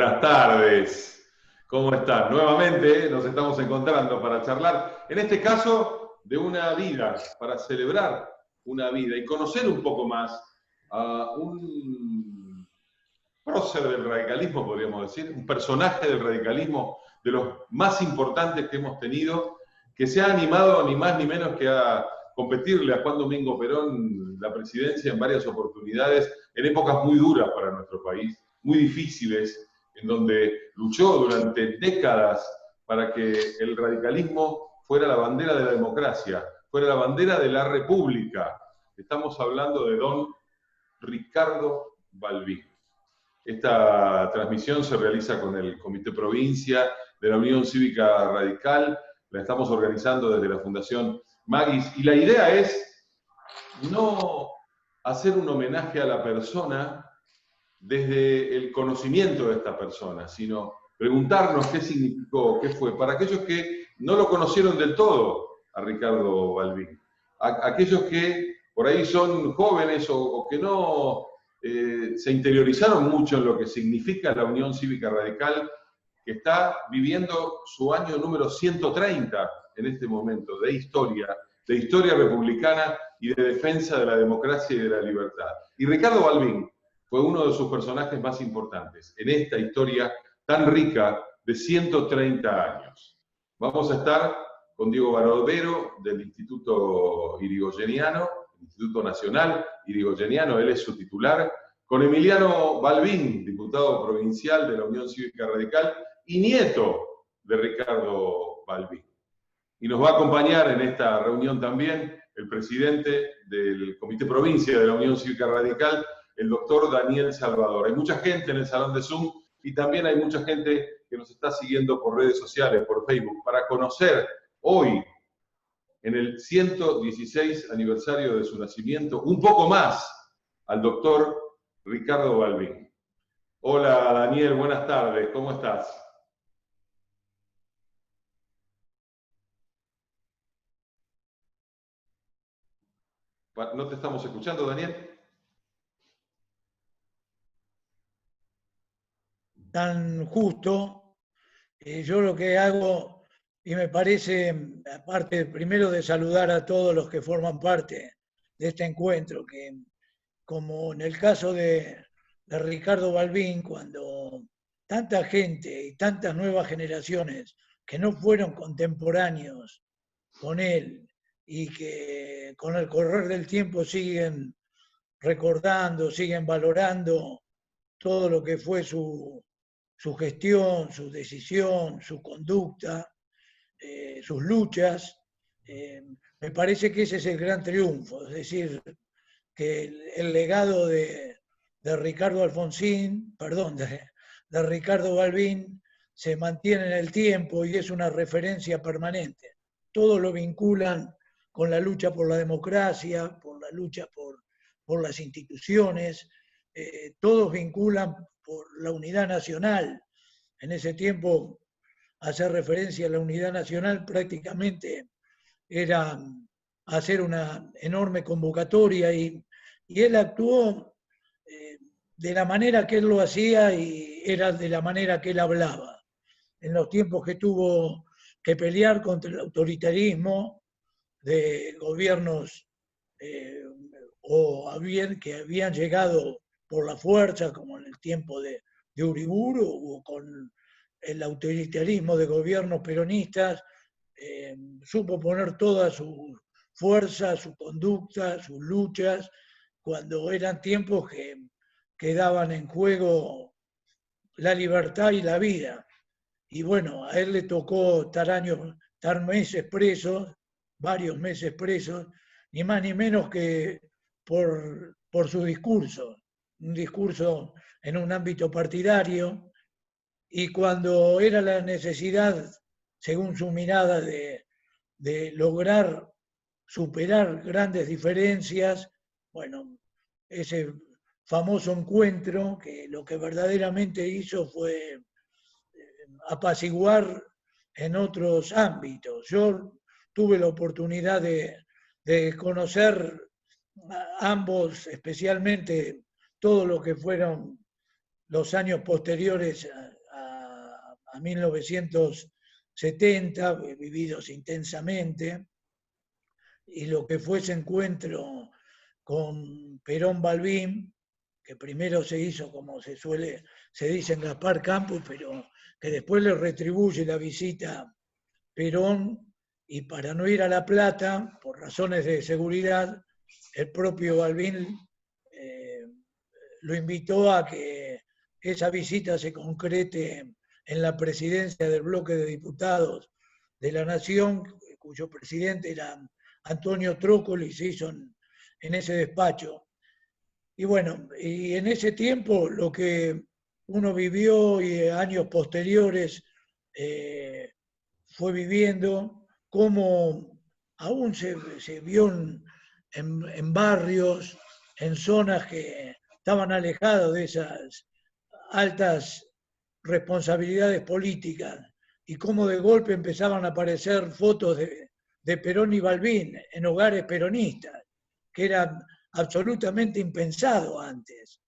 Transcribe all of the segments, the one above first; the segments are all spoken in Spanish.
Buenas tardes, ¿cómo están? Nuevamente nos estamos encontrando para charlar, en este caso, de una vida, para celebrar una vida y conocer un poco más a un prócer del radicalismo, podríamos decir, un personaje del radicalismo de los más importantes que hemos tenido, que se ha animado ni más ni menos que a competirle a Juan Domingo Perón la presidencia en varias oportunidades, en épocas muy duras para nuestro país, muy difíciles, en donde luchó durante décadas para que el radicalismo fuera la bandera de la democracia, fuera la bandera de la república. Estamos hablando de don Ricardo Balbín. Esta transmisión se realiza con el Comité Provincia de la Unión Cívica Radical. La estamos organizando desde la Fundación Magis. Y la idea es no hacer un homenaje a la persona desde el conocimiento de esta persona, sino preguntarnos qué significó, qué fue, para aquellos que no lo conocieron del todo a Ricardo Balbín, aquellos que por ahí son jóvenes o que no se interiorizaron mucho en lo que significa la Unión Cívica Radical, que está viviendo su año número 130 en este momento de historia republicana y de defensa de la democracia y de la libertad. Y Ricardo Balbín fue uno de sus personajes más importantes en esta historia tan rica de 130 años. Vamos a estar con Diego Barovero del Instituto Yrigoyeniano, Instituto Nacional Yrigoyeniano, él es su titular, con Emiliano Balbín, diputado provincial de la Unión Cívica Radical y nieto de Ricardo Balbín. Y nos va a acompañar en esta reunión también el presidente del Comité Provincia de la Unión Cívica Radical, el doctor Daniel Salvador. Hay mucha gente en el salón de Zoom y también hay mucha gente que nos está siguiendo por redes sociales, por Facebook, para conocer hoy, en el 116 aniversario de su nacimiento, un poco más al doctor Ricardo Balbín. Hola Daniel, buenas tardes, ¿cómo estás? ¿No te estamos escuchando, Daniel? Tan justo, yo lo que hago, y me parece, aparte primero de saludar a todos los que forman parte de este encuentro, que como en el caso de Ricardo Balbín, cuando tanta gente y tantas nuevas generaciones que no fueron contemporáneos con él y que con el correr del tiempo siguen recordando, siguen valorando todo lo que fue su gestión, su decisión, su conducta, sus luchas. Me parece que ese es el gran triunfo, es decir, que el legado de Ricardo Alfonsín, perdón, de Ricardo Balbín se mantiene en el tiempo y es una referencia permanente. Todos lo vinculan con la lucha por la democracia, por la lucha por las instituciones, todos vinculan por la unidad nacional. En ese tiempo, hacer referencia a la unidad nacional prácticamente era hacer una enorme convocatoria y él actuó de la manera que él lo hacía y era de la manera que él hablaba. En los tiempos que tuvo que pelear contra el autoritarismo de gobiernos que habían llegado por la fuerza, como en el tiempo de Uriburu, o con el autoritarismo de gobiernos peronistas, supo poner toda su fuerza, su conducta, sus luchas, cuando eran tiempos que daban en juego la libertad y la vida. Y bueno, a él le tocó estar meses presos, varios meses presos, ni más ni menos que por su discurso, un discurso en un ámbito partidario, y cuando era la necesidad, según su mirada, de lograr superar grandes diferencias, bueno, ese famoso encuentro que lo que verdaderamente hizo fue apaciguar en otros ámbitos. Yo tuve la oportunidad de conocer a ambos, especialmente todo lo que fueron los años posteriores a 1970, vividos intensamente, y lo que fue ese encuentro con Perón-Balbín, que primero se hizo, como se dice en Gaspar Campos, pero que después le retribuye la visita Perón, y para no ir a La Plata, por razones de seguridad, el propio Balbín lo invitó a que esa visita se concrete en la presidencia del bloque de diputados de la Nación, cuyo presidente era Antonio Trócoli, y se hizo en ese despacho. Y bueno, y en ese tiempo lo que uno vivió y años posteriores fue viviendo, cómo aún se vio en barrios, en zonas que estaban alejadas de esas altas responsabilidades políticas, y cómo de golpe empezaban a aparecer fotos de Perón y Balbín en hogares peronistas, que eran absolutamente impensado antes.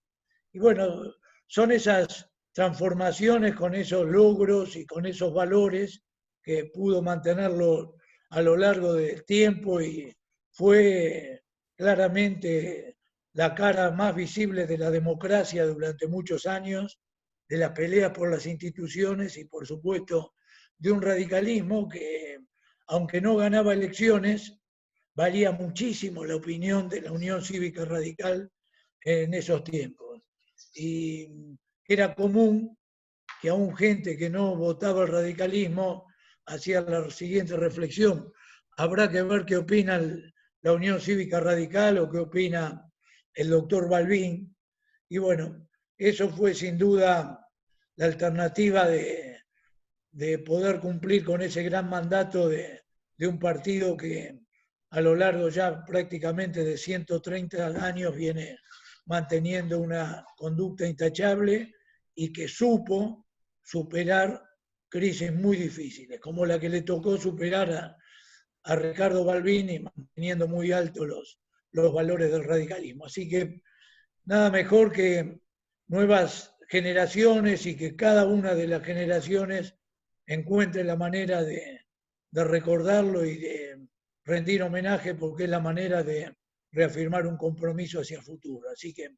Y bueno, son esas transformaciones con esos logros y con esos valores que pudo mantenerlo a lo largo del tiempo, y fue claramente la cara más visible de la democracia durante muchos años, de las peleas por las instituciones y por supuesto de un radicalismo que, aunque no ganaba elecciones, valía muchísimo la opinión de la Unión Cívica Radical en esos tiempos. Y era común que aún gente que no votaba el radicalismo hacía la siguiente reflexión: habrá que ver qué opina la Unión Cívica Radical o qué opina el doctor Balbín. Y bueno, eso fue sin duda la alternativa de poder cumplir con ese gran mandato de un partido que a lo largo ya prácticamente de 130 años viene manteniendo una conducta intachable y que supo superar crisis muy difíciles, como la que le tocó superar a Ricardo Balbini, manteniendo muy altos los valores del radicalismo. Así que nada mejor que nuevas generaciones, y que cada una de las generaciones encuentre la manera de recordarlo y de rendir homenaje, porque es la manera de reafirmar un compromiso hacia el futuro. Así que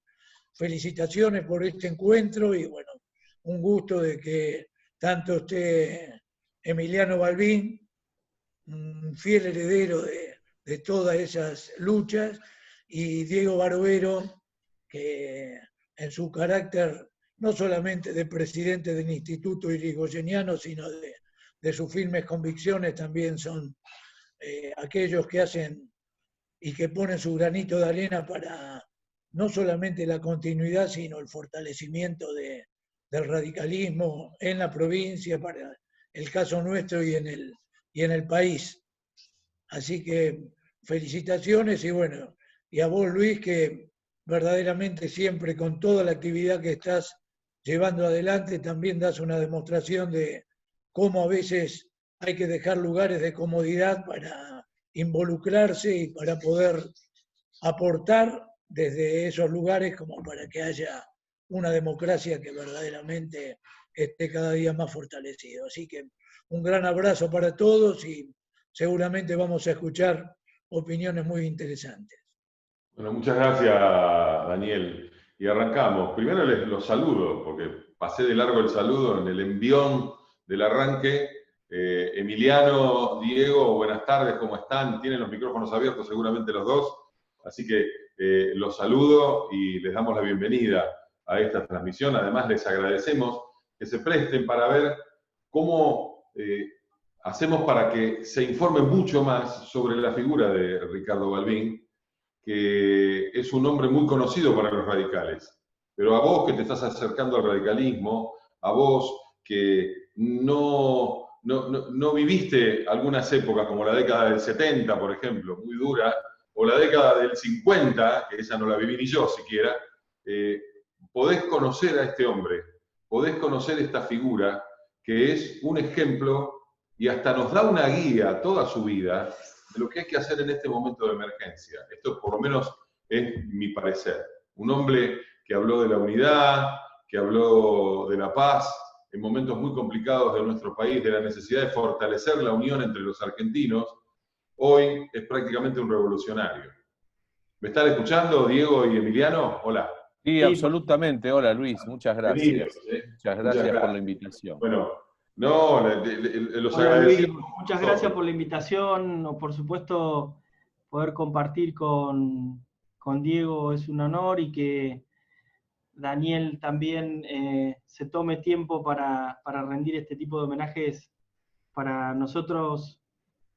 felicitaciones por este encuentro, y bueno, un gusto de que tanto esté Emiliano Balbín, un fiel heredero de todas esas luchas, y Diego Barovero, que en su carácter no solamente de presidente del Instituto Irigoyeniano, sino de sus firmes convicciones, también son aquellos que hacen y que ponen su granito de arena para no solamente la continuidad, sino el fortalecimiento del radicalismo en la provincia, para el caso nuestro y en el país. Así que felicitaciones, y bueno, y a vos, Luis, que verdaderamente siempre con toda la actividad que estás llevando adelante también das una demostración de cómo a veces hay que dejar lugares de comodidad para involucrarse y para poder aportar desde esos lugares, como para que haya una democracia que verdaderamente esté cada día más fortalecida. Así que un gran abrazo para todos, y seguramente vamos a escuchar opiniones muy interesantes. Bueno, muchas gracias, Daniel. Y arrancamos. Primero los saludo, porque pasé de largo el saludo en el envión del arranque. Emiliano, Diego, buenas tardes, ¿cómo están? Tienen los micrófonos abiertos seguramente los dos, así que los saludo y les damos la bienvenida a esta transmisión. Además, les agradecemos que se presten para ver cómo hacemos para que se informe mucho más sobre la figura de Ricardo Balbín, que es un hombre muy conocido para los radicales. Pero a vos que te estás acercando al radicalismo, a vos que no viviste algunas épocas como la década del 70, por ejemplo, muy dura, o la década del 50, que esa no la viví ni yo siquiera, podés conocer a este hombre, podés conocer esta figura que es un ejemplo y hasta nos da una guía toda su vida de lo que hay que hacer en este momento de emergencia. Esto por lo menos es mi parecer. Un hombre que habló de la unidad, que habló de la paz, en momentos muy complicados de nuestro país, de la necesidad de fortalecer la unión entre los argentinos, hoy es prácticamente un revolucionario. ¿Me están escuchando, Diego y Emiliano? Hola. Sí, Sí, absolutamente. Hola Luis, muchas Bienvenidos. gracias. Muchas gracias por la invitación. Bueno, no, los Hola Luis, agradecimos. muchas gracias por la invitación. Por supuesto, poder compartir con Diego es un honor, y que Daniel también se tome tiempo para rendir este tipo de homenajes. Para nosotros,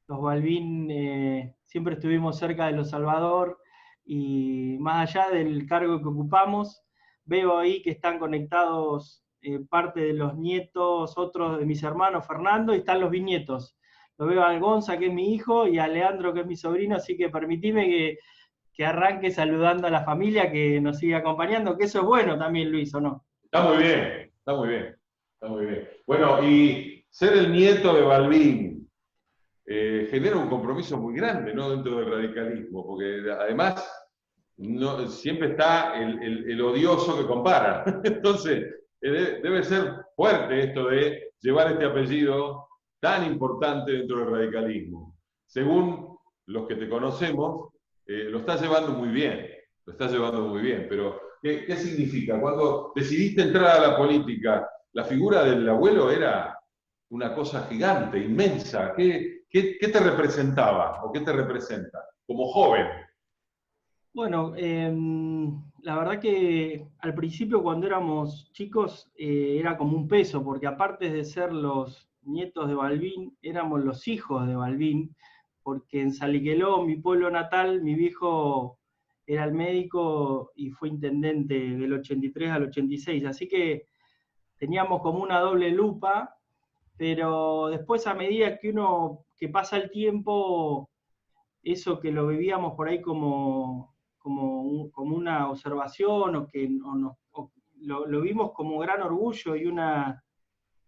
los Balbín, siempre estuvimos cerca de Los Salvador, y más allá del cargo que ocupamos, veo ahí que están conectados parte de los nietos, otros de mis hermanos, Fernando, y están los bisnietos. Lo veo a Gonza, que es mi hijo, y a Leandro, que es mi sobrino, así que permitime que arranque saludando a la familia que nos sigue acompañando, que eso es bueno también, Luis, ¿o no? Está muy bien, está muy bien, está muy bien. Bueno, y ser el nieto de Balbín genera un compromiso muy grande, ¿no?, dentro del radicalismo, porque además siempre está el odioso que compara. Entonces, debe ser fuerte esto de llevar este apellido tan importante dentro del radicalismo. Según los que te conocemos, lo estás llevando muy bien, lo estás llevando muy bien, pero ¿qué significa? Cuando decidiste entrar a la política, la figura del abuelo era una cosa gigante, inmensa. ¿Qué te representaba o qué te representa como joven? Bueno, la verdad que al principio, cuando éramos chicos, era como un peso, porque aparte de ser los nietos de Balbín, éramos los hijos de Balbín, porque en Saliqueló, mi pueblo natal, mi viejo era el médico y fue intendente del 83 al 86, así que teníamos como una doble lupa, pero después, a medida que pasa el tiempo, eso que lo vivíamos por ahí como una observación, lo vimos como gran orgullo y una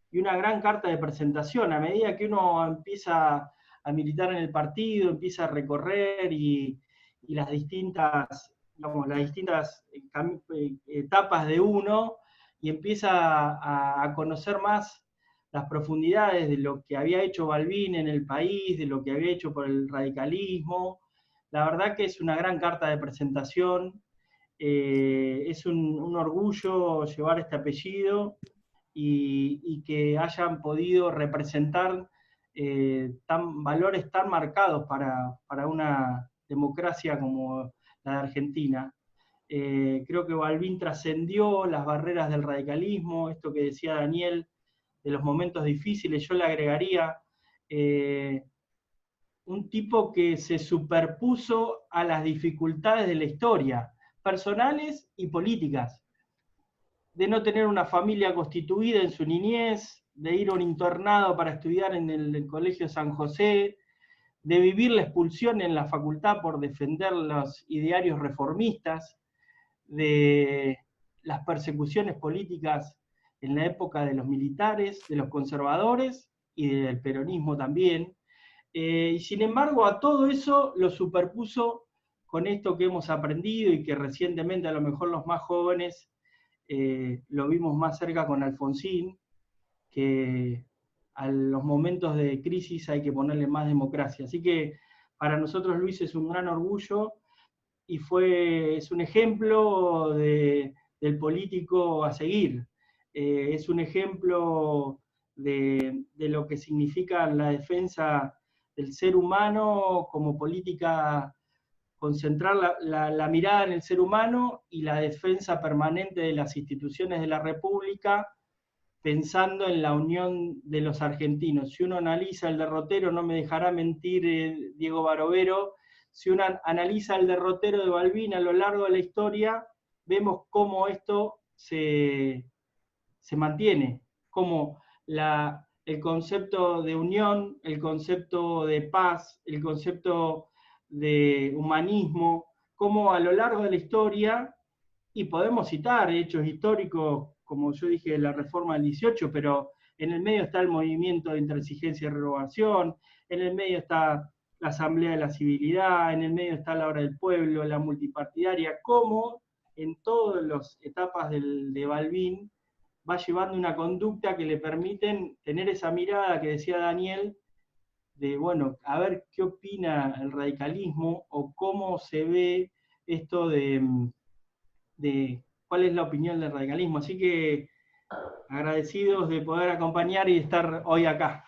gran carta de presentación. A medida que uno empieza a militar en el partido, empieza a recorrer y las distintas, digamos, etapas de uno, y empieza a conocer más las profundidades de lo que había hecho Balbín en el país, de lo que había hecho por el radicalismo. La verdad que es una gran carta de presentación, es un orgullo llevar este apellido, y que hayan podido representar valores tan marcados para una democracia como la de Argentina. Creo que Balbín trascendió las barreras del radicalismo, esto que decía Daniel, de los momentos difíciles. Yo le agregaría un tipo que se superpuso a las dificultades de la historia, personales y políticas, de no tener una familia constituida en su niñez, de ir a un internado para estudiar en el Colegio San José, de vivir la expulsión en la facultad por defender los idearios reformistas, de las persecuciones políticas en la época de los militares, de los conservadores y del peronismo también. Y sin embargo, a todo eso lo superpuso con esto que hemos aprendido, y que recientemente a lo mejor los más jóvenes lo vimos más cerca con Alfonsín, que a los momentos de crisis hay que ponerle más democracia. Así que para nosotros, Luis, es un gran orgullo, y es un ejemplo del político a seguir. Es un ejemplo de lo que significa la defensa del ser humano como política, concentrar la mirada en el ser humano y la defensa permanente de las instituciones de la República, pensando en la unión de los argentinos. Si uno analiza el derrotero, no me dejará mentir Diego Barovero, si uno analiza el derrotero de Balbín a lo largo de la historia, vemos cómo esto se mantiene, cómo el concepto de unión, el concepto de paz, el concepto de humanismo, cómo a lo largo de la historia, y podemos citar hechos históricos, como yo dije, la reforma del 18, pero en el medio está el movimiento de intransigencia y renovación, en el medio está la Asamblea de la Civilidad, en el medio está la Hora del Pueblo, la multipartidaria, como en todas las etapas de Balbín va llevando una conducta que le permiten tener esa mirada que decía Daniel, de, bueno, a ver qué opina el radicalismo o cómo se ve esto de cuál es la opinión del radicalismo. Así que agradecidos de poder acompañar y estar hoy acá.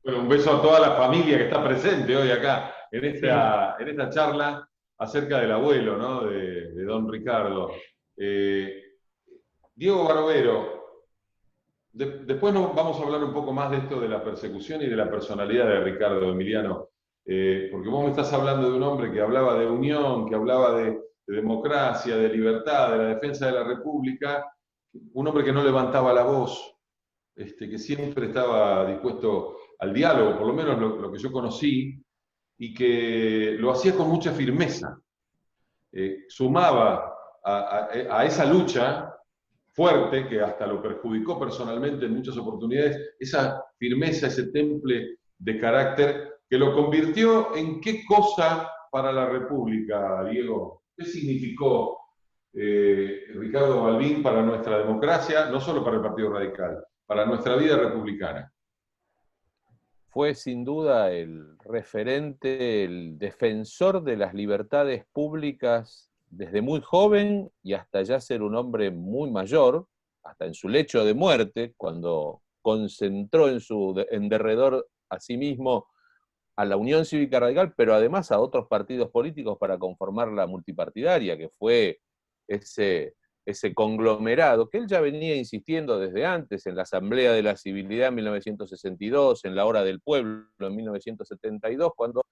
Bueno, un beso a toda la familia que está presente hoy acá en Sí. en esta charla acerca del abuelo, ¿no? De don Ricardo. Diego Barovero, después vamos a hablar un poco más de esto de la persecución y de la personalidad de Ricardo Emiliano, porque vos me estás hablando de un hombre que hablaba de unión, que hablaba de democracia, de libertad, de la defensa de la República, un hombre que no levantaba la voz, que siempre estaba dispuesto al diálogo, por lo menos lo que yo conocí, y que lo hacía con mucha firmeza. Sumaba a esa lucha fuerte, que hasta lo perjudicó personalmente en muchas oportunidades, esa firmeza, ese temple de carácter que lo convirtió en qué cosa para la República, Diego. ¿Qué significó Ricardo Balbín para nuestra democracia, no solo para el Partido Radical, para nuestra vida republicana? Fue sin duda el referente, el defensor de las libertades públicas desde muy joven y hasta ya ser un hombre muy mayor, hasta en su lecho de muerte, cuando concentró en derredor a sí mismo a la Unión Cívica Radical, pero además a otros partidos políticos para conformar la multipartidaria, que fue ese conglomerado que él ya venía insistiendo desde antes, en la Asamblea de la Civilidad en 1962, en la Hora del Pueblo en 1972, cuando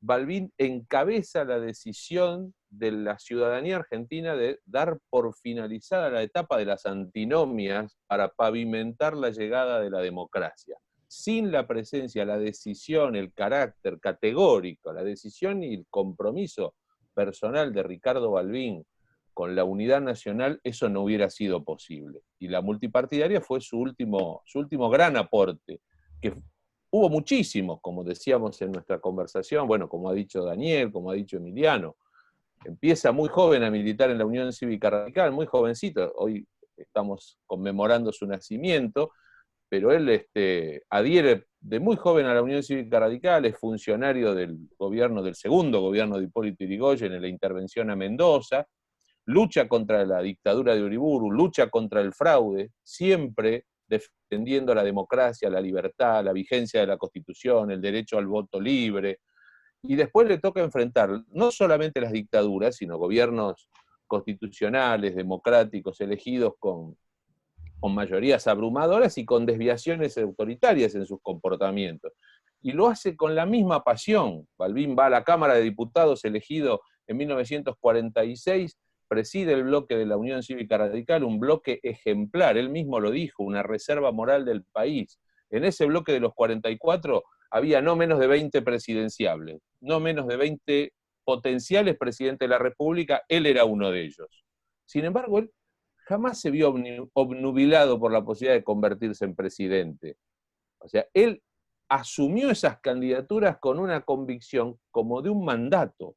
Balbín encabeza la decisión de la ciudadanía argentina de dar por finalizada la etapa de las antinomias para pavimentar la llegada de la democracia. Sin la presencia, la decisión, el carácter categórico, la decisión y el compromiso personal de Ricardo Balbín con la unidad nacional, eso no hubiera sido posible. Y la multipartidaria fue su último gran aporte, que hubo muchísimos, como decíamos en nuestra conversación, bueno, como ha dicho Daniel, como ha dicho Emiliano. Empieza muy joven a militar en la Unión Cívica Radical, muy jovencito, hoy estamos conmemorando su nacimiento, pero él adhiere de muy joven a la Unión Cívica Radical, es funcionario del segundo gobierno de Hipólito Yrigoyen en la intervención a Mendoza, lucha contra la dictadura de Uriburu, lucha contra el fraude, siempre defendiendo la democracia, la libertad, la vigencia de la Constitución, el derecho al voto libre, y después le toca enfrentar no solamente las dictaduras, sino gobiernos constitucionales, democráticos, elegidos con mayorías abrumadoras y con desviaciones autoritarias en sus comportamientos. Y lo hace con la misma pasión. Balbín va a la Cámara de Diputados elegido en 1946, preside el bloque de la Unión Cívica Radical, un bloque ejemplar, él mismo lo dijo, una reserva moral del país. En ese bloque de los 44 había no menos de 20 presidenciables, no menos de 20 potenciales presidentes de la República, él era uno de ellos. Sin embargo, él jamás se vio obnubilado por la posibilidad de convertirse en presidente. O sea, él asumió esas candidaturas con una convicción como de un mandato,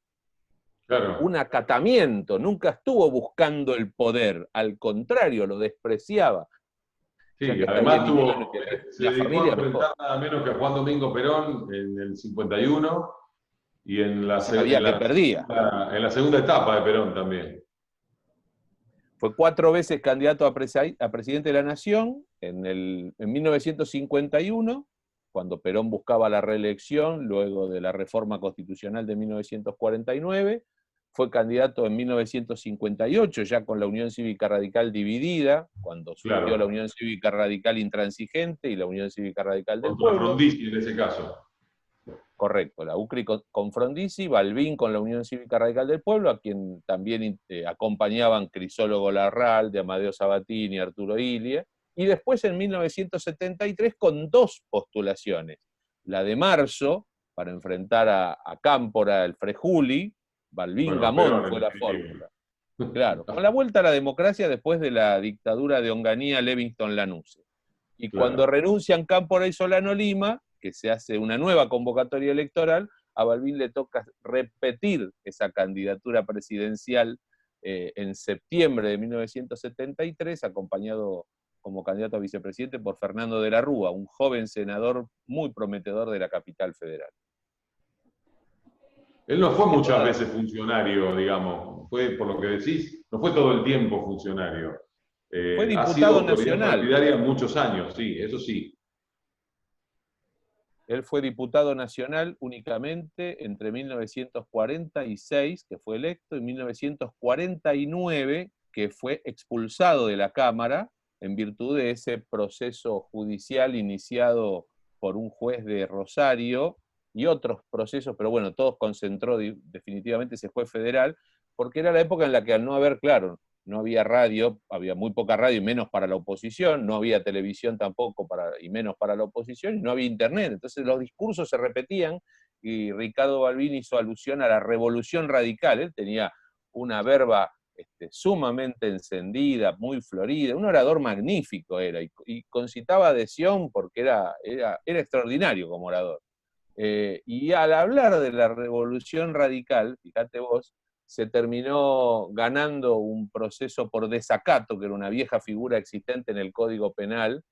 Claro. un acatamiento, nunca estuvo buscando el poder, al contrario, lo despreciaba. Sí, ya que además se la dedicó a familia enfrentar nada menos que a Juan Domingo Perón en el 51 y sabía que perdía. en la segunda etapa de Perón también. Fue 4 veces candidato a presidente de la Nación, en 1951, cuando Perón buscaba la reelección, luego de la reforma constitucional de 1949, fue candidato en 1958, ya con la Unión Cívica Radical dividida, cuando surgió la Unión Cívica Radical Intransigente y la Unión Cívica Radical del Pueblo. Frondizi en ese caso. Correcto, la UCRI con Frondizi, Balbín con la Unión Cívica Radical del Pueblo, a quien también acompañaban Crisólogo Larralde, Amadeo Sabatini, Arturo Illia, y después en 1973 con 2 postulaciones, la de marzo, para enfrentar a Cámpora, el Frejuli, Balbín-Gamón fue la fórmula. Claro, con la vuelta a la democracia después de la dictadura de Onganía Livingston-Lanusse. Y cuando renuncian Cámpora y Solano Lima, que se hace una nueva convocatoria electoral, a Balbín le toca repetir esa candidatura presidencial en septiembre de 1973, acompañado como candidato a vicepresidente por Fernando de la Rúa, un joven senador muy prometedor de la capital federal. Él no fue muchas veces funcionario, digamos, fue, por lo que decís, no fue todo el tiempo funcionario. Fue Ha sido diputado autoridad nacional. partidaria muchos años, sí, eso sí. Él fue diputado nacional únicamente entre 1946, que fue electo, y 1949, que fue expulsado de la Cámara en virtud de ese proceso judicial iniciado por un juez de Rosario y otros procesos, pero bueno, todos concentró definitivamente ese juez federal, porque era la época en la que al no haber, claro, no había radio, había muy poca radio y menos para la oposición, no había televisión tampoco y menos para la oposición, y no había internet. Entonces los discursos se repetían y Ricardo Balbín hizo alusión a la revolución radical. Él tenía una verba sumamente encendida, muy florida, un orador magnífico era, y concitaba adhesión porque era extraordinario como orador. Y al hablar de la revolución radical, fíjate vos, se terminó ganando un proceso por desacato, que era una vieja figura existente en el Código Penal,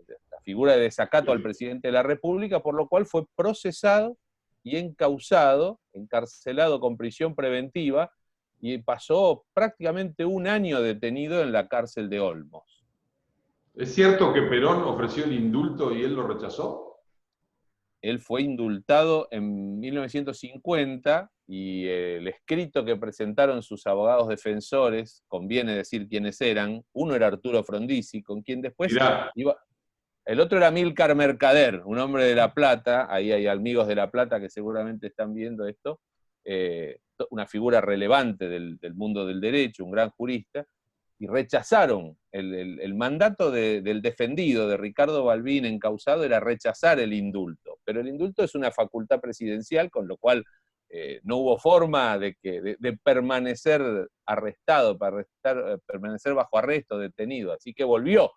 la figura de desacato al presidente de la República, por lo cual fue procesado y encausado, encarcelado con prisión preventiva, y pasó prácticamente un año detenido en la cárcel de Olmos. ¿Es cierto que Perón ofreció el indulto y él lo rechazó? Él fue indultado en 1950 y el escrito que presentaron sus abogados defensores, conviene decir quiénes eran, uno era Arturo Frondizi, con quien después iba... El otro era Amílcar Mercader, un hombre de La Plata, ahí hay amigos de La Plata que seguramente están viendo esto, una figura relevante del mundo del derecho, un gran jurista, y rechazaron el mandato del defendido, de Ricardo Balbín encausado, era rechazar el indulto. Pero el indulto es una facultad presidencial, con lo cual no hubo forma de permanecer arrestado, permanecer bajo arresto, detenido. Así que volvió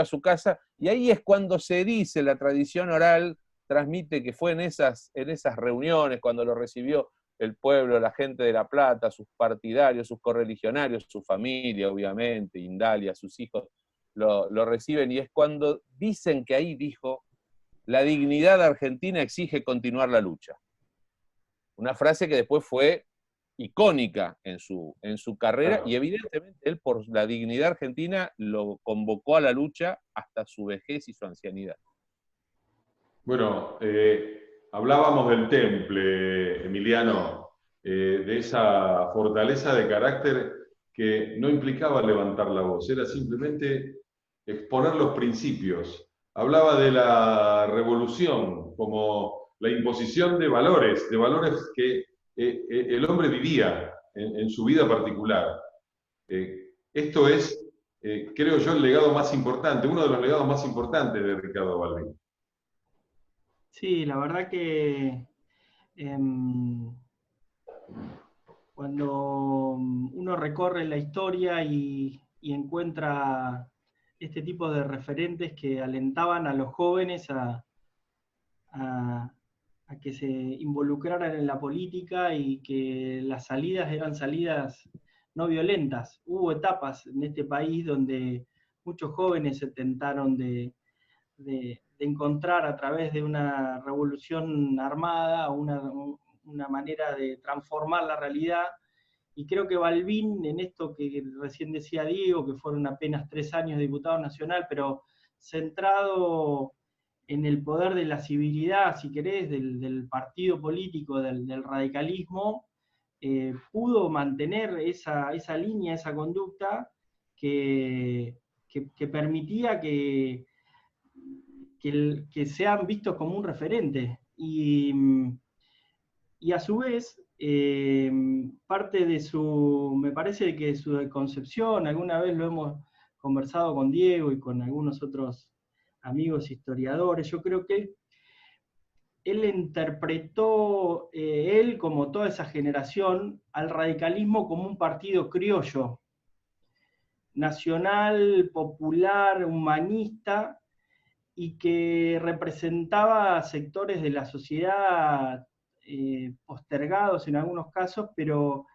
a su casa, y ahí es cuando se dice, la tradición oral transmite que fue en esas reuniones, cuando lo recibió el pueblo, la gente de La Plata, sus partidarios, sus correligionarios, su familia, obviamente, Indalia, sus hijos, lo reciben, y es cuando dicen que ahí dijo: la dignidad argentina exige continuar la lucha. Una frase que después fue icónica en su carrera, y evidentemente él, por la dignidad argentina, lo convocó a la lucha hasta su vejez y su ancianidad. Bueno, hablábamos del temple, Emiliano, de esa fortaleza de carácter que no implicaba levantar la voz, era simplemente exponer los principios. Hablaba de la revolución como la imposición de valores que el hombre vivía en su vida particular. Esto es, creo yo, el legado más importante, uno de los legados más importantes de Ricardo Balbín. Sí, la verdad que cuando uno recorre la historia y encuentra este tipo de referentes que alentaban a los jóvenes a que se involucraran en la política y que las salidas eran salidas no violentas. Hubo etapas en este país donde muchos jóvenes se tentaron de encontrar a través de una revolución armada una manera de transformar la realidad, y creo que Balbín, en esto que recién decía Diego, que fueron apenas 3 años de diputado nacional, pero centrado en el poder de la civilidad, si querés, del partido político, del radicalismo, pudo mantener esa línea, esa conducta que permitía que sean vistos como un referente. Y a su vez, parte de me parece que su concepción, alguna vez lo hemos conversado con Diego y con algunos otros amigos historiadores, yo creo que él interpretó, él como toda esa generación, al radicalismo como un partido criollo, nacional, popular, humanista, y que representaba sectores de la sociedad postergados en algunos casos, pero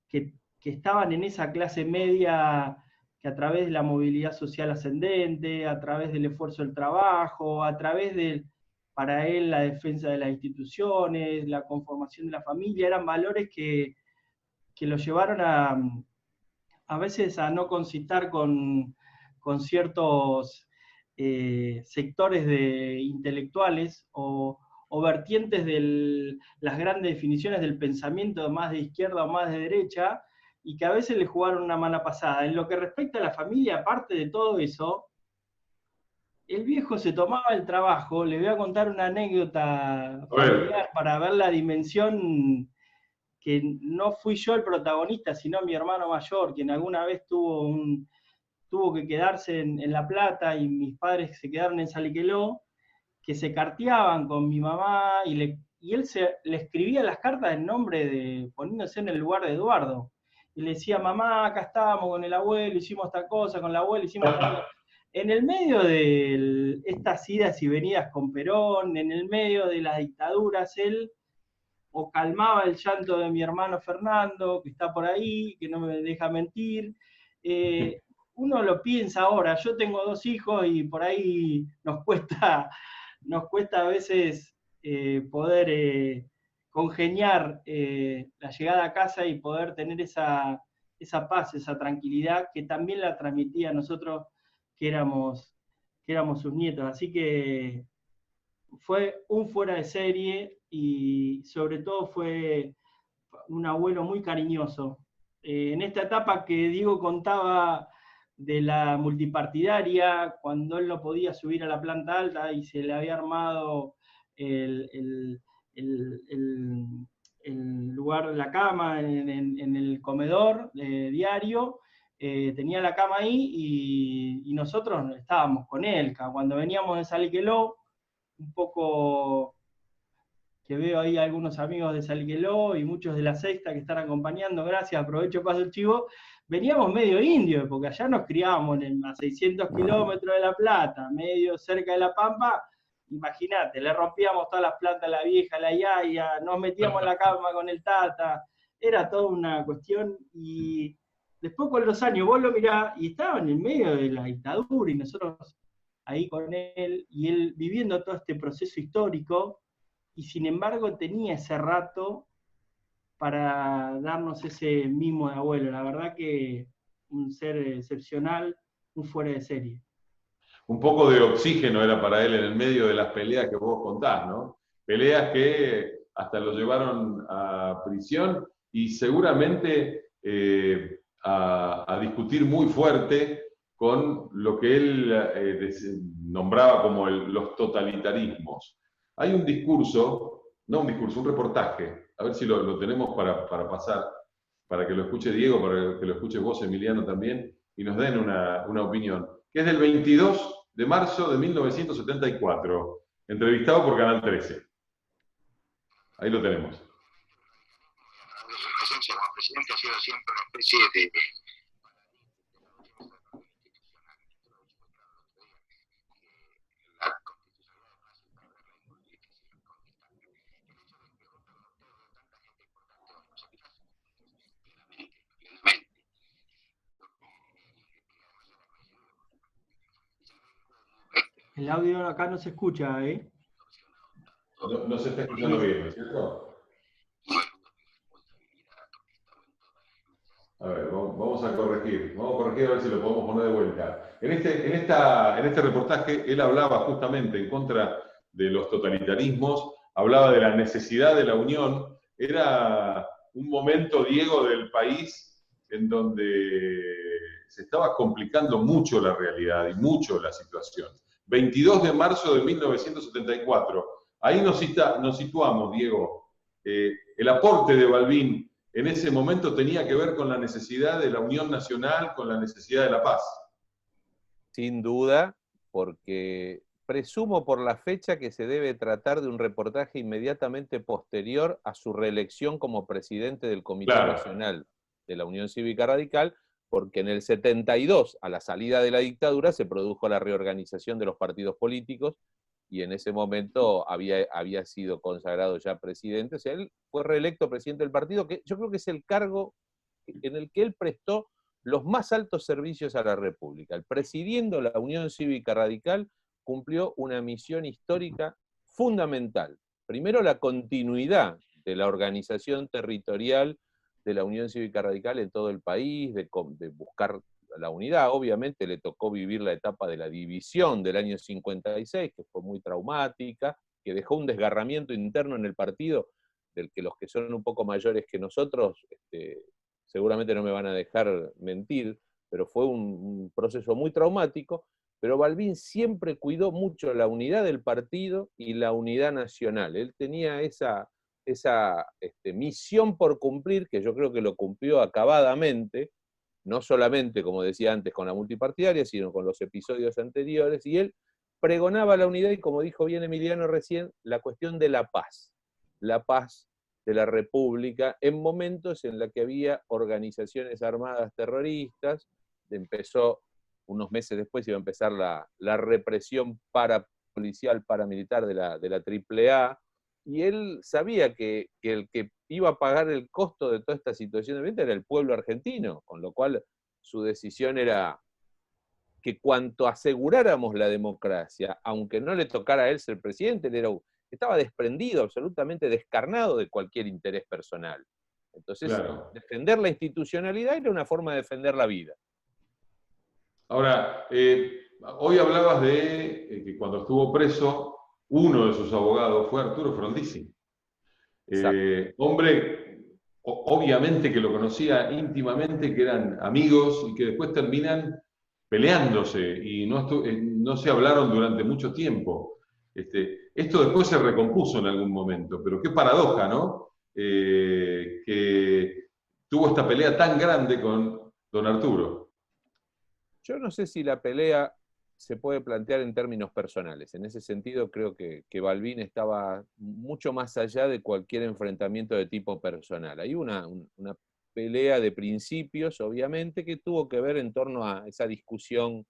que estaban en esa clase media que a través de la movilidad social ascendente, a través del esfuerzo del trabajo, a través de, para él, la defensa de las instituciones, la conformación de la familia, eran valores que lo llevaron a veces a no concitar con ciertos sectores intelectuales o vertientes de las grandes definiciones del pensamiento más de izquierda o más de derecha, y que a veces le jugaron una mala pasada. En lo que respecta a la familia, aparte de todo eso, el viejo se tomaba el trabajo, le voy a contar una anécdota familiar para ver la dimensión, que no fui yo el protagonista, sino mi hermano mayor, quien alguna vez tuvo que quedarse en La Plata, y mis padres se quedaron en Saliqueló, que se carteaban con mi mamá, y él le escribía las cartas en nombre poniéndose en el lugar de Eduardo. Y le decía: mamá, acá estábamos con el abuelo, hicimos esta cosa, con el abuelo hicimos esta cosa. En el medio de estas idas y venidas con Perón, en el medio de las dictaduras, él o calmaba el llanto de mi hermano Fernando, que está por ahí, que no me deja mentir. Uno lo piensa ahora, yo tengo 2 hijos y por ahí nos cuesta a veces poder congeniar la llegada a casa y poder tener esa paz, esa tranquilidad que también la transmitía a nosotros que éramos sus nietos. Así que fue un fuera de serie, y sobre todo fue un abuelo muy cariñoso. En esta etapa que Diego contaba de la multipartidaria, cuando él no podía subir a la planta alta y se le había armado el lugar, la cama en el comedor diario, tenía la cama ahí, y nosotros estábamos con él. Cuando veníamos de Saliqueló, un poco que veo ahí algunos amigos de Saliqueló y muchos de la Sexta que están acompañando, gracias, aprovecho, paso el chivo, veníamos medio indio, porque allá nos criábamos a 600 kilómetros de La Plata, medio cerca de La Pampa. Imagínate, le rompíamos todas las plantas a la vieja, a la yaya, nos metíamos en la cama con el tata, era toda una cuestión. Y después con los años vos lo mirás y estaba en el medio de la dictadura, y nosotros ahí con él, y él viviendo todo este proceso histórico, y sin embargo tenía ese rato para darnos ese mimo de abuelo. La verdad que un ser excepcional, un fuera de serie. Un poco de oxígeno era para él en el medio de las peleas que vos contás, ¿no? Peleas que hasta lo llevaron a prisión y seguramente a discutir muy fuerte con lo que él nombraba como los totalitarismos. Hay un discurso, no un discurso, un reportaje, a ver si lo tenemos para pasar, para que lo escuche Diego, para que lo escuche vos, Emiliano, también, y nos den una opinión, que es del 22 de marzo de 1974, entrevistado por Canal 13. Ahí lo tenemos. Su presencia como presidente ha sido siempre una especie de El audio acá no se escucha, ¿eh? No se está escuchando bien, ¿no es cierto? A ver, vamos a corregir a ver si lo podemos poner de vuelta. En este reportaje él hablaba justamente en contra de los totalitarismos, hablaba de la necesidad de la unión. Era un momento, Diego, del país en donde se estaba complicando mucho la realidad y mucho la situación. 22 de marzo de 1974. Ahí nos situamos, Diego. El aporte de Balbín en ese momento tenía que ver con la necesidad de la unión nacional, con la necesidad de la paz. Sin duda, porque presumo por la fecha que se debe tratar de un reportaje inmediatamente posterior a su reelección como presidente del Comité Nacional de la Unión Cívica Radical, porque en el 72, a la salida de la dictadura, se produjo la reorganización de los partidos políticos, y en ese momento había sido consagrado ya presidente. O sea, él fue reelecto presidente del partido, que yo creo que es el cargo en el que él prestó los más altos servicios a la República. El presidiendo la Unión Cívica Radical cumplió una misión histórica fundamental. Primero, la continuidad de la organización territorial de la Unión Cívica Radical en todo el país, de buscar la unidad. Obviamente le tocó vivir la etapa de la división del año 56, que fue muy traumática, que dejó un desgarramiento interno en el partido, del que los que son un poco mayores que nosotros seguramente no me van a dejar mentir, pero fue un proceso muy traumático. Pero Balbín siempre cuidó mucho la unidad del partido y la unidad nacional. Él tenía esa misión por cumplir, que yo creo que lo cumplió acabadamente, no solamente, como decía antes, con la multipartidaria, sino con los episodios anteriores, y él pregonaba la unidad y, como dijo bien Emiliano recién, la cuestión de la paz de la República, en momentos en los que había organizaciones armadas terroristas. Empezó, unos meses después iba a empezar la represión parapolicial, paramilitar de la AAA, y él sabía que el que iba a pagar el costo de toda esta situación de venta era el pueblo argentino, con lo cual su decisión era que cuanto aseguráramos la democracia, aunque no le tocara a él ser presidente, él estaba desprendido, absolutamente descarnado de cualquier interés personal. Entonces, Claro. defender la institucionalidad era una forma de defender la vida. Ahora, hoy hablabas de que cuando estuvo preso, uno de sus abogados fue Arturo Frondizi. Hombre, obviamente que lo conocía íntimamente, que eran amigos y que después terminan peleándose y no se hablaron durante mucho tiempo. Esto después se recompuso en algún momento, pero qué paradoja, ¿no? Que tuvo esta pelea tan grande con don Arturo. Yo no sé si la pelea se puede plantear en términos personales. En ese sentido, creo que Balbín estaba mucho más allá de cualquier enfrentamiento de tipo personal. Hay una pelea de principios, obviamente, que tuvo que ver en torno a esa discusión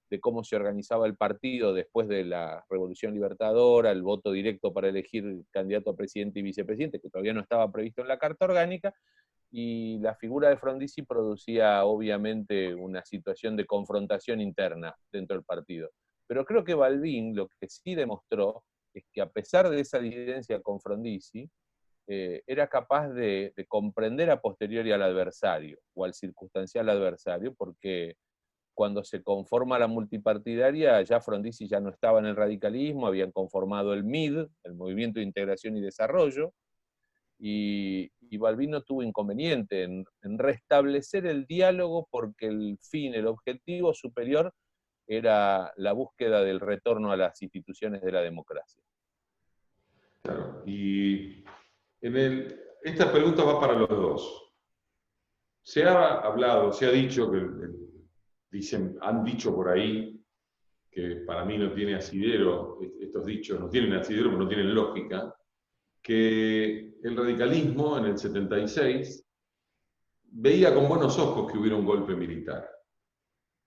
de cómo se organizaba el partido después de la Revolución Libertadora, el voto directo para elegir candidato a presidente y vicepresidente, que todavía no estaba previsto en la Carta Orgánica, y la figura de Frondizi producía obviamente una situación de confrontación interna dentro del partido. Pero creo que Balbín lo que sí demostró es que a pesar de esa disidencia con Frondizi, era capaz de comprender a posteriori al adversario o al circunstancial adversario, porque cuando se conforma la multipartidaria, ya Frondizi ya no estaba en el radicalismo, habían conformado el MID, el Movimiento de Integración y Desarrollo, y Balbín no tuvo inconveniente en restablecer el diálogo porque el fin, el objetivo superior era la búsqueda del retorno a las instituciones de la democracia. Claro, y esta pregunta va para los dos. Se ha hablado, se ha dicho, han dicho por ahí, que para mí no tiene asidero, estos dichos no tienen asidero, pero no tienen lógica, que el radicalismo en el 76 veía con buenos ojos que hubiera un golpe militar.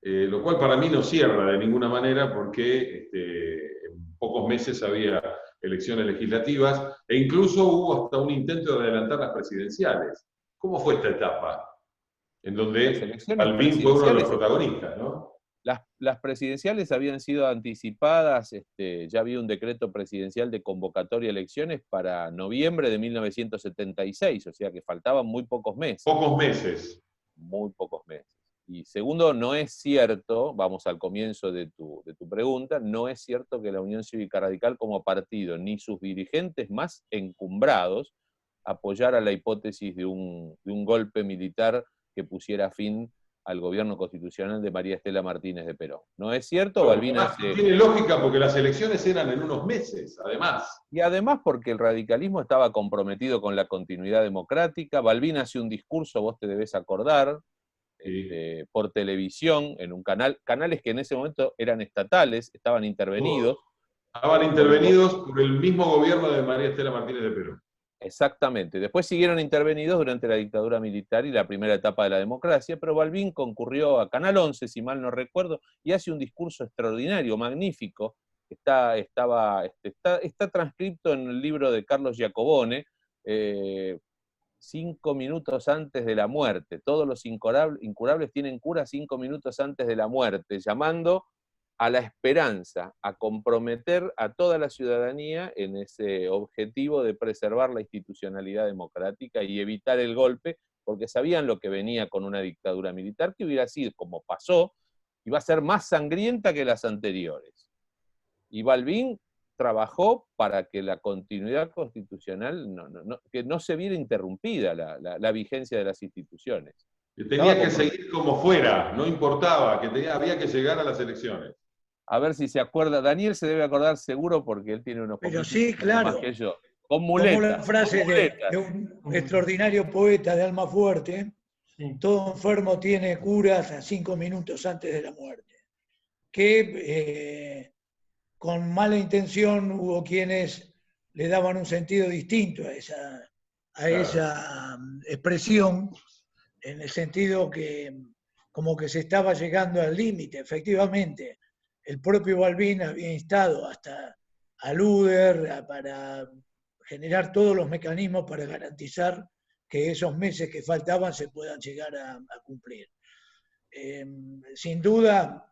Lo cual para mí no cierra de ninguna manera porque en pocos meses había elecciones legislativas e incluso hubo hasta un intento de adelantar las presidenciales. ¿Cómo fue esta etapa? En donde Balbín fue uno de los protagonistas, ¿no? Las presidenciales habían sido anticipadas, ya había un decreto presidencial de convocatoria a elecciones para noviembre de 1976, o sea que faltaban muy pocos meses. Pocos meses. Muy pocos meses. Y segundo, no es cierto, vamos al comienzo de tu pregunta, no es cierto que la Unión Cívica Radical como partido, ni sus dirigentes más encumbrados, apoyara la hipótesis de un golpe militar que pusiera fin al gobierno constitucional de María Estela Martínez de Perón. ¿No es cierto? Balbín tiene lógica porque las elecciones eran en unos meses, además. Y además porque el radicalismo estaba comprometido con la continuidad democrática. Balbín hace un discurso, vos te debés acordar, por televisión, en un canales que en ese momento eran estatales, estaban intervenidos. Estaban intervenidos por el mismo gobierno de María Estela Martínez de Perón. Exactamente. Después siguieron intervenidos durante la dictadura militar y la primera etapa de la democracia, pero Balbín concurrió a Canal 11, si mal no recuerdo, y hace un discurso extraordinario, magnífico. Está transcrito en el libro de Carlos Giacobone. 5 minutos antes de la muerte. Todos los incurables tienen cura 5 minutos antes de la muerte, llamando a la esperanza, a comprometer a toda la ciudadanía en ese objetivo de preservar la institucionalidad democrática y evitar el golpe, porque sabían lo que venía con una dictadura militar que hubiera sido, como pasó, iba a ser más sangrienta que las anteriores. Y Balbín trabajó para que la continuidad constitucional que no se viera interrumpida la vigencia de las instituciones. Que tenía que seguir como fuera, no importaba, que había que llegar a las elecciones. A ver si se acuerda, Daniel se debe acordar seguro porque él tiene unos Pero sí, claro, más que yo. Con muletas. Como la frase de un extraordinario poeta de alma fuerte, sí. Todo enfermo tiene cura hasta 5 minutos antes de la muerte. Que con mala intención hubo quienes le daban un sentido distinto a esa expresión, en el sentido que como que se estaba llegando al límite. Efectivamente, el propio Balbín había instado hasta a Luder para generar todos los mecanismos para garantizar que esos meses que faltaban se puedan llegar a cumplir. Sin duda,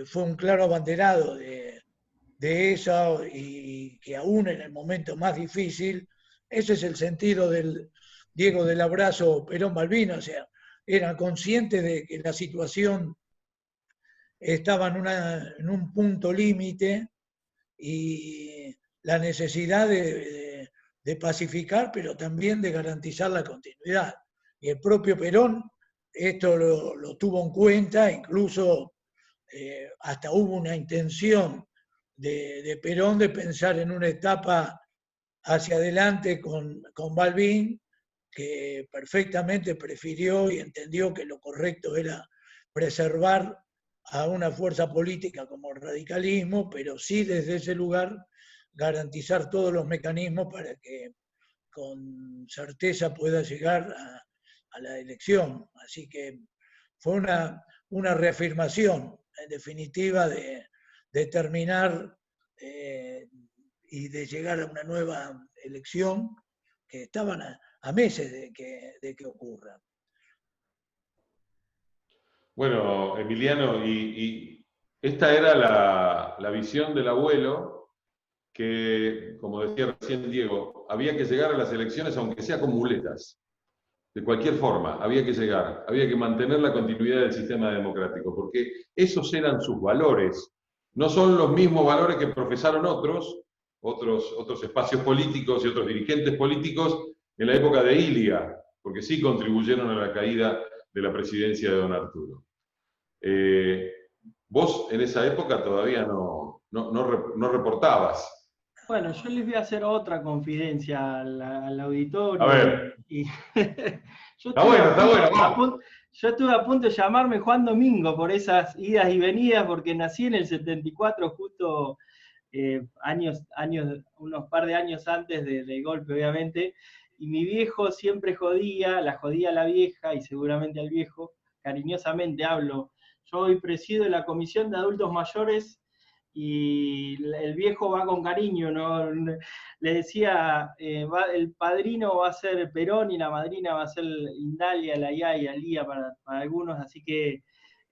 fue un claro abanderado de eso, y que aún en el momento más difícil, ese es el sentido del Diego del abrazo Perón-Balbín, o sea, eran conscientes de que la situación estaba en un punto límite y la necesidad de pacificar, pero también de garantizar la continuidad. Y el propio Perón esto lo tuvo en cuenta, incluso hasta hubo una intención de Perón de pensar en una etapa hacia adelante con Balbín, que perfectamente prefirió y entendió que lo correcto era preservar a una fuerza política como el radicalismo, pero sí desde ese lugar garantizar todos los mecanismos para que con certeza pueda llegar a la elección. Así que fue una reafirmación, en definitiva, de terminar y de llegar a una nueva elección que estaban a meses de que ocurra. Bueno, Emiliano, y esta era la visión del abuelo, que, como decía recién Diego, había que llegar a las elecciones aunque sea con muletas. De cualquier forma, había que llegar, había que mantener la continuidad del sistema democrático, porque esos eran sus valores. No son los mismos valores que profesaron otros espacios políticos y otros dirigentes políticos en la época de Ilia, porque sí contribuyeron a la caída de la presidencia de don Arturo. Vos en esa época todavía no reportabas. Bueno, yo les voy a hacer otra confidencia al auditorio. A ver. Está bueno. Yo estuve a punto de llamarme Juan Domingo por esas idas y venidas, porque nací en el 74, justo unos par de años antes del golpe, obviamente, y mi viejo siempre la jodía a la vieja y seguramente al viejo, cariñosamente hablo. Yo hoy presido la Comisión de Adultos Mayores y el viejo va con cariño, ¿no? Le decía, el padrino va a ser Perón y la madrina va a ser Indalia, la Yaya, Lía para algunos, así que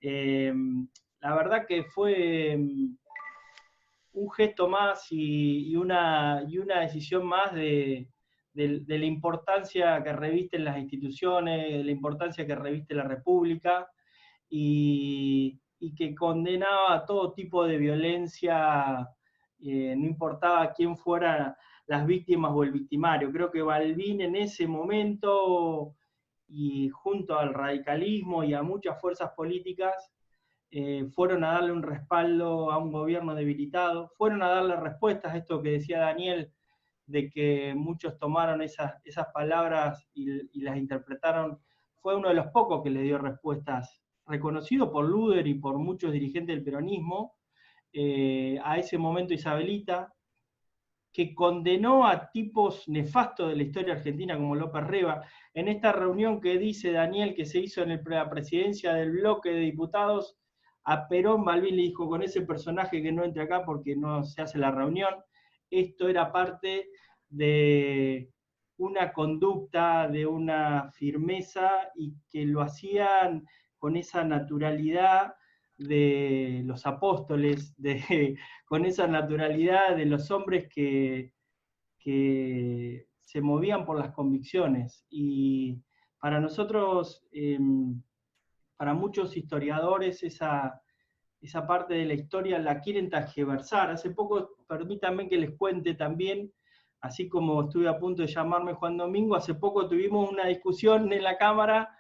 la verdad que fue un gesto más y una decisión más de la importancia que revisten las instituciones, de la importancia que reviste la República, y que condenaba todo tipo de violencia, no importaba quién fueran las víctimas o el victimario. Creo que Balbín en ese momento, y junto al radicalismo y a muchas fuerzas políticas, fueron a darle un respaldo a un gobierno debilitado, fueron a darle respuestas a esto que decía Daniel, de que muchos tomaron esas palabras y las interpretaron. Fue uno de los pocos que le dio respuestas, reconocido por Luder y por muchos dirigentes del peronismo, a ese momento isabelita, que condenó a tipos nefastos de la historia argentina como López Rega. En esta reunión que dice Daniel que se hizo en la presidencia del bloque de diputados, a Perón Balbín le dijo: con ese personaje que no entre acá porque no se hace la reunión. Esto era parte de una conducta, de una firmeza, y que lo hacían con esa naturalidad de los apóstoles, con esa naturalidad de los hombres que se movían por las convicciones. Y para nosotros, para muchos historiadores, esa parte de la historia la quieren tergiversar. Hace poco, permítanme que les cuente también, así como estuve a punto de llamarme Juan Domingo, hace poco tuvimos una discusión en la Cámara,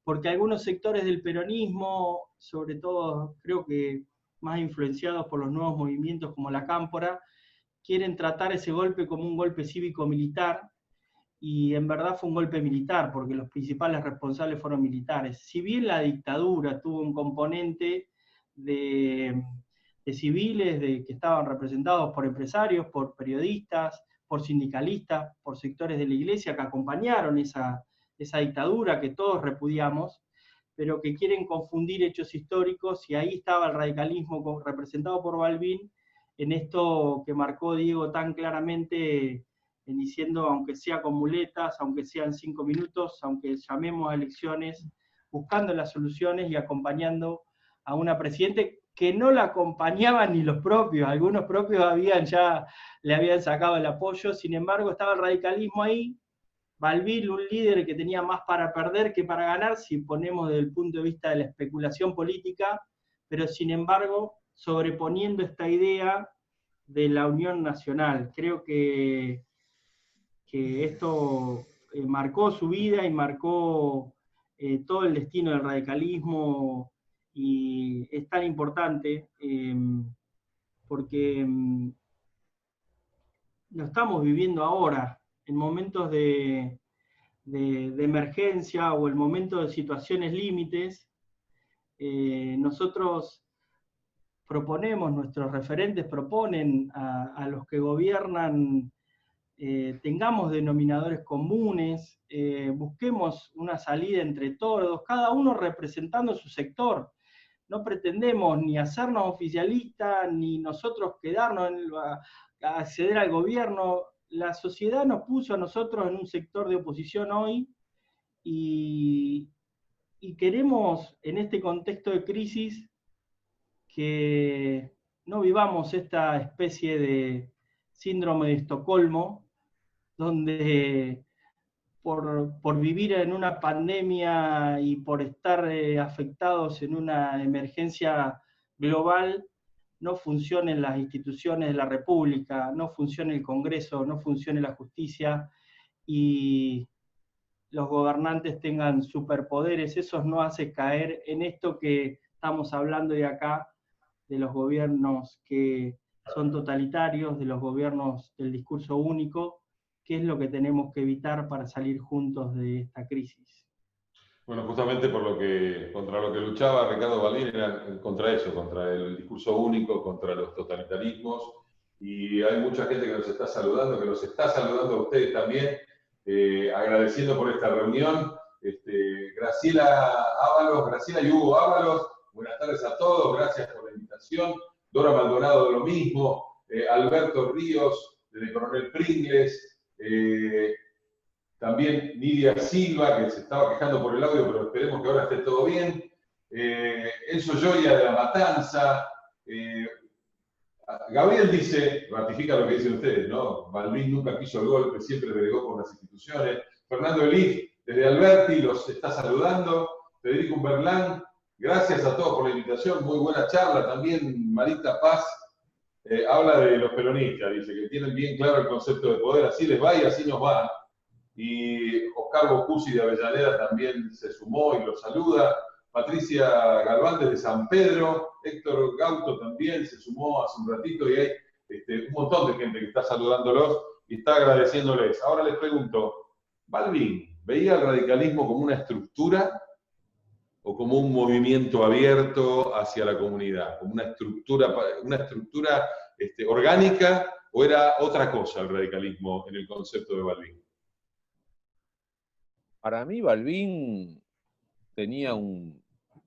porque algunos sectores del peronismo, sobre todo creo que más influenciados por los nuevos movimientos como la Cámpora, quieren tratar ese golpe como un golpe cívico-militar, y en verdad fue un golpe militar, porque los principales responsables fueron militares. Si bien la dictadura tuvo un componente de civiles que estaban representados por empresarios, por periodistas, por sindicalistas, por sectores de la iglesia que acompañaron esa dictadura que todos repudiamos, pero que quieren confundir hechos históricos, y ahí estaba el radicalismo representado por Balbín, en esto que marcó Diego tan claramente, diciendo, aunque sea con muletas, aunque sean 5 minutos, aunque llamemos a elecciones, buscando las soluciones y acompañando a una presidente que no la acompañaban ni los propios, algunos propios le habían sacado el apoyo. Sin embargo estaba el radicalismo ahí, Balbín, un líder que tenía más para perder que para ganar, si ponemos desde el punto de vista de la especulación política, pero sin embargo sobreponiendo esta idea de la unión nacional. Creo que esto marcó su vida y marcó todo el destino del radicalismo, y es tan importante porque lo estamos viviendo ahora, en momentos de emergencia o en momentos de situaciones límites. Nosotros proponemos, nuestros referentes proponen a los que gobiernan, tengamos denominadores comunes, busquemos una salida entre todos, cada uno representando su sector. No pretendemos ni hacernos oficialistas, ni nosotros quedarnos a acceder al gobierno. La sociedad nos puso a nosotros en un sector de oposición hoy, y queremos, en este contexto de crisis, que no vivamos esta especie de síndrome de Estocolmo, donde por vivir en una pandemia y por estar afectados en una emergencia global, no funcionen las instituciones de la República, no funcione el Congreso, no funcione la justicia, y los gobernantes tengan superpoderes. Eso no hace caer en esto que estamos hablando de acá, de los gobiernos que son totalitarios, de los gobiernos del discurso único, que es lo que tenemos que evitar para salir juntos de esta crisis. Bueno, justamente contra lo que luchaba Ricardo Balbín era contra eso, contra el discurso único, contra los totalitarismos, y hay mucha gente que nos está saludando, que los está saludando a ustedes también, agradeciendo por esta reunión. Graciela y Hugo Ábalos, buenas tardes a todos, gracias por la invitación. Dora Maldonado de lo mismo, Alberto Ríos, de Coronel Pringles, también Nidia Silva, que se estaba quejando por el audio, pero esperemos que ahora esté todo bien. Enzo Gioia de La Matanza. Gabriel dice, ratifica lo que dicen ustedes, ¿no? Balbín nunca quiso el golpe, siempre bregó por las instituciones. Fernando Elif, desde Alberti, los está saludando. Federico Umberlán, gracias a todos por la invitación, muy buena charla. También Marita Paz habla de los peronistas, dice que tienen bien claro el concepto de poder, así les va y así nos va. Y Oscar Bocusi de Avellaneda también se sumó y los saluda. Patricia Galván desde San Pedro, Héctor Gauto también se sumó hace un ratito, y hay un montón de gente que está saludándolos y está agradeciéndoles. Ahora les pregunto, ¿Balbín veía el radicalismo como una estructura o como un movimiento abierto hacia la comunidad? ¿Como una estructura orgánica, o era otra cosa el radicalismo en el concepto de Balbín? Para mí Balbín tenía un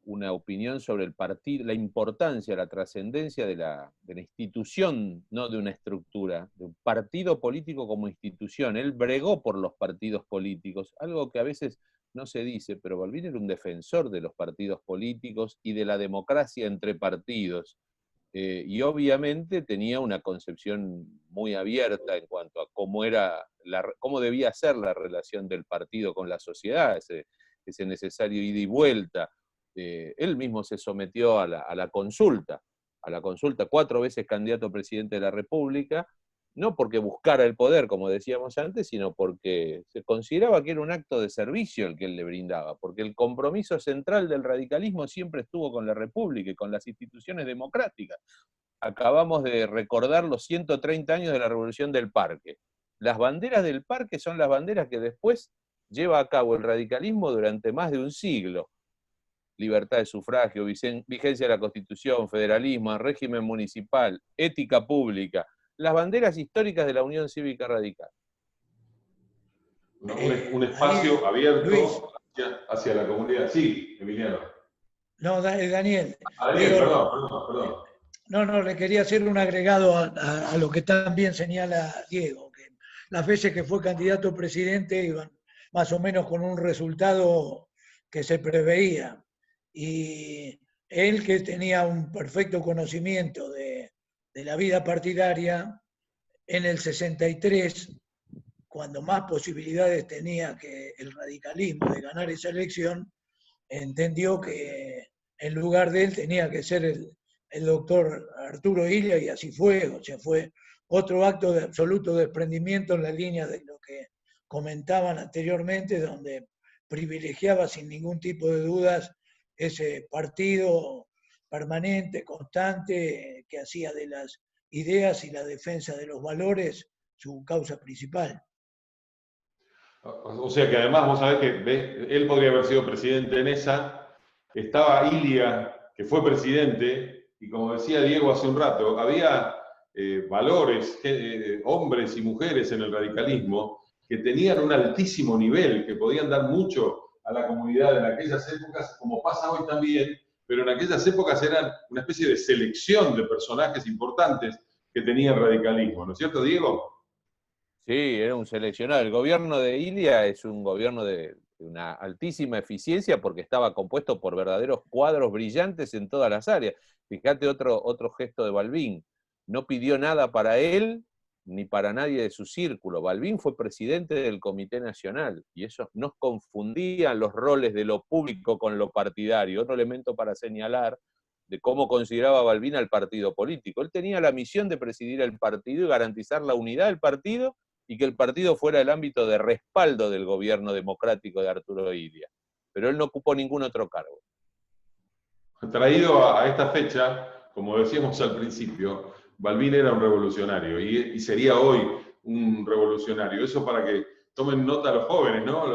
una opinión sobre el partido, la importancia, la trascendencia de la institución, no de una estructura, de un partido político como institución. Él bregó por los partidos políticos, algo que a veces no se dice, pero Balbín era un defensor de los partidos políticos y de la democracia entre partidos. Y obviamente tenía una concepción muy abierta en cuanto a cómo debía ser la relación del partido con la sociedad, ese necesario ida y vuelta. Él mismo se sometió a la consulta, 4 veces candidato a presidente de la República, no porque buscara el poder, como decíamos antes, sino porque se consideraba que era un acto de servicio el que él le brindaba, porque el compromiso central del radicalismo siempre estuvo con la República y con las instituciones democráticas. Acabamos de recordar los 130 años de la Revolución del Parque. Las banderas del Parque son las banderas que después lleva a cabo el radicalismo durante más de un siglo. Libertad de sufragio, vigencia de la Constitución, federalismo, régimen municipal, ética pública, las banderas históricas de la Unión Cívica Radical. Un espacio abierto Luis, hacia la comunidad. Sí, Emiliano. No, Daniel. Daniel, perdón. No, le quería hacer un agregado a lo que también señala Diego, que las veces que fue candidato a presidente iban más o menos con un resultado que se preveía. Y él, que tenía un perfecto conocimiento de la vida partidaria, en el 63, cuando más posibilidades tenía que el radicalismo de ganar esa elección, entendió que en lugar de él tenía que ser el doctor Arturo Illia, y así fue. O sea, fue otro acto de absoluto desprendimiento en la línea de lo que comentaban anteriormente, donde privilegiaba sin ningún tipo de dudas ese partido permanente, constante, que hacía de las ideas y la defensa de los valores su causa principal. O sea que además vos sabés que él podría haber sido presidente en esa, estaba Illia, que fue presidente, y como decía Diego hace un rato, había valores, hombres y mujeres en el radicalismo que tenían un altísimo nivel, que podían dar mucho a la comunidad en aquellas épocas, como pasa hoy también, pero en aquellas épocas eran una especie de selección de personajes importantes que tenía el radicalismo, ¿no es cierto, Diego? Sí, era un seleccionado. El gobierno de Illia es un gobierno de una altísima eficiencia porque estaba compuesto por verdaderos cuadros brillantes en todas las áreas. Fíjate otro gesto de Balbín. No pidió nada para él ni para nadie de su círculo. Balbín fue presidente del Comité Nacional y eso nos confundía los roles de lo público con lo partidario. Otro elemento para señalar de cómo consideraba Balbín al partido político. Él tenía la misión de presidir el partido y garantizar la unidad del partido y que el partido fuera el ámbito de respaldo del gobierno democrático de Arturo Illia. Pero él no ocupó ningún otro cargo. Traído a esta fecha, como decíamos al principio, Balbín era un revolucionario y sería hoy un revolucionario. Eso para que tomen nota los jóvenes, ¿no?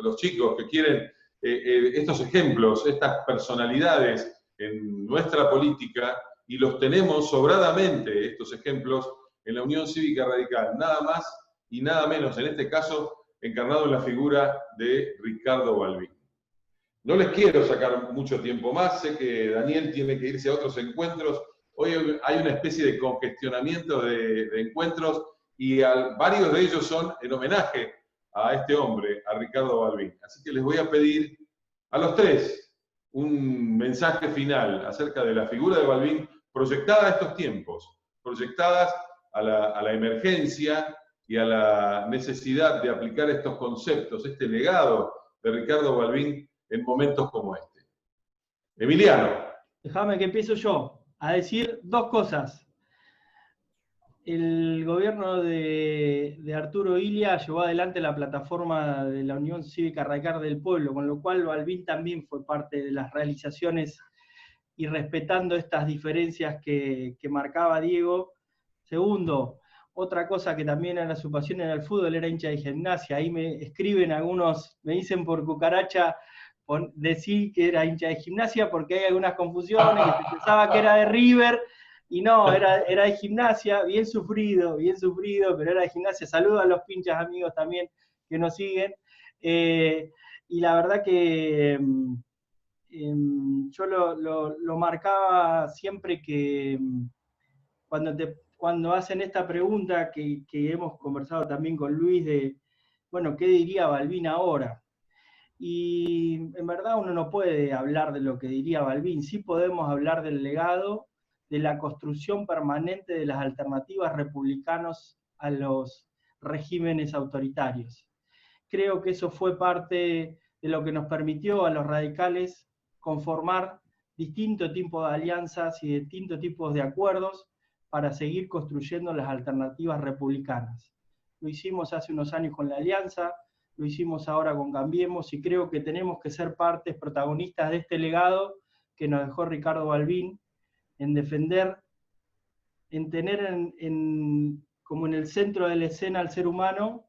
Los chicos que quieren estos ejemplos, estas personalidades en nuestra política, y los tenemos sobradamente, estos ejemplos, en la Unión Cívica Radical, nada más y nada menos, en este caso, encarnado en la figura de Ricardo Balbín. No les quiero sacar mucho tiempo más, sé que Daniel tiene que irse a otros encuentros. Hoy hay una especie de congestionamiento de encuentros y varios de ellos son en homenaje a este hombre, a Ricardo Balbín. Así que les voy a pedir a los tres un mensaje final acerca de la figura de Balbín proyectada a estos tiempos, proyectadas a la emergencia y a la necesidad de aplicar estos conceptos, este legado de Ricardo Balbín en momentos como este. Emiliano. Déjame que empiezo yo a decir dos cosas. El gobierno de Arturo Illia llevó adelante la plataforma de la Unión Cívica Radical del Pueblo, con lo cual Balbín también fue parte de las realizaciones y respetando estas diferencias que marcaba Diego. Segundo, otra cosa que también era su pasión era el fútbol, era hincha de Gimnasia. Ahí me escriben algunos, me dicen por cucaracha, decir que era hincha de Gimnasia porque hay algunas confusiones, que se pensaba que era de River, y no, era de Gimnasia, bien sufrido, pero era de Gimnasia. Saludos a los pinchas amigos también que nos siguen. Y la verdad que yo lo marcaba siempre que cuando hacen esta pregunta que hemos conversado también con Luis de, bueno, ¿qué diría Balbín ahora? Y en verdad uno no puede hablar de lo que diría Balbín, sí podemos hablar del legado, de la construcción permanente de las alternativas republicanas a los regímenes autoritarios. Creo que eso fue parte de lo que nos permitió a los radicales conformar distintos tipos de alianzas y distintos tipos de acuerdos para seguir construyendo las alternativas republicanas. Lo hicimos hace unos años con la Alianza, lo hicimos ahora con Cambiemos, y creo que tenemos que ser partes protagonistas de este legado que nos dejó Ricardo Balbín, en defender, en tener como en el centro de la escena al ser humano,